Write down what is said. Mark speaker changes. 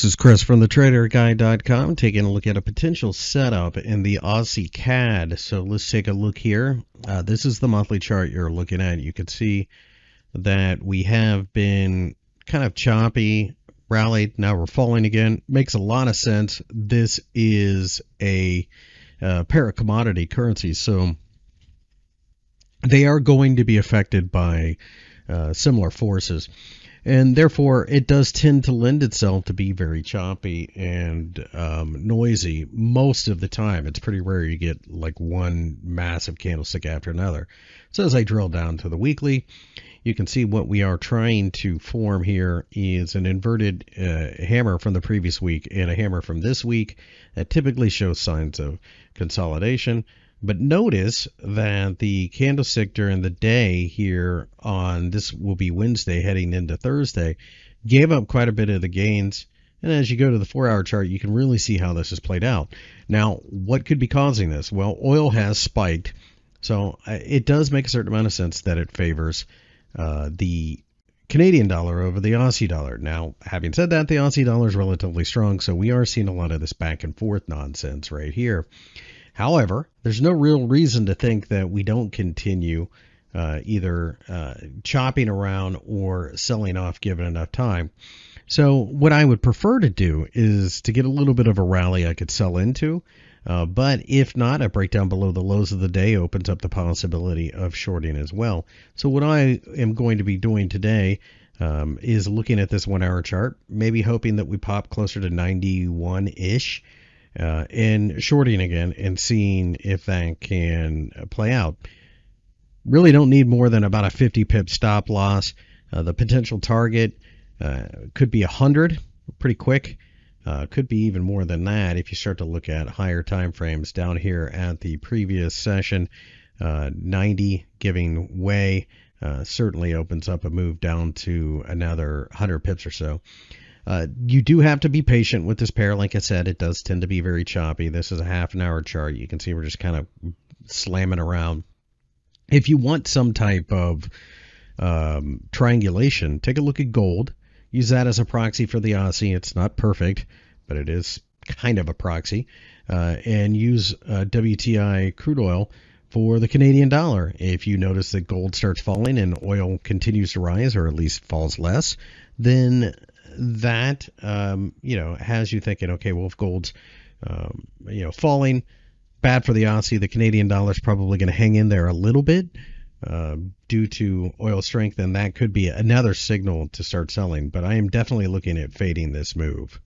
Speaker 1: This is Chris from thetraderguy.com taking a look at a potential setup in the Aussie CAD. So let's take a look here. This is the monthly chart you're looking at. You can see that we have been kind of choppy, rallied. Now we're falling again. Makes a lot of sense. This is a pair of commodity currencies, so they are going to be affected by similar forces. And therefore, it does tend to lend itself to be very choppy and noisy most of the time. It's pretty rare you get like one massive candlestick after another. So as I drill down to the weekly, you can see what we are trying to form here is an inverted hammer from the previous week and a hammer from this week that typically shows signs of consolidation. But notice that the candlestick during the day here on this will be Wednesday heading into Thursday gave up quite a bit of the gains. And as you go to the 4-hour chart, you can really see how this has played out. Now, what could be causing this? Well, oil has spiked. So it does make a certain amount of sense that it favors the Canadian dollar over the Aussie dollar. Now, having said that, the Aussie dollar is relatively strong. So we are seeing a lot of this back and forth nonsense right here. However, there's no real reason to think that we don't continue either chopping around or selling off given enough time. So what I would prefer to do is to get a little bit of a rally I could sell into. But if not, a breakdown below the lows of the day opens up the possibility of shorting as well. So what I am going to be doing today is looking at this 1-hour chart, maybe hoping that we pop closer to 91-ish. And shorting again and seeing if that can play out. Really don't need more than about a 50 pip stop loss. The potential target could be 100 pretty quick. Could be even more than that if you start to look at higher time frames down here at the previous session. 90 giving way certainly opens up a move down to another 100 pips or so. You do have to be patient with this pair. Like I said, it does tend to be very choppy. This is a half-an-hour chart. You can see we're just kind of slamming around. If you want some type of triangulation, take a look at gold. Use that as a proxy for the Aussie. It's not perfect, but it is kind of a proxy. And use WTI crude oil for the Canadian dollar. If you notice that gold starts falling and oil continues to rise, or at least falls less, then that has you thinking, okay, well, if gold's falling, bad for the Aussie, the Canadian dollar is probably going to hang in there a little bit due to oil strength, and that could be another signal to start selling. But I am definitely looking at fading this move.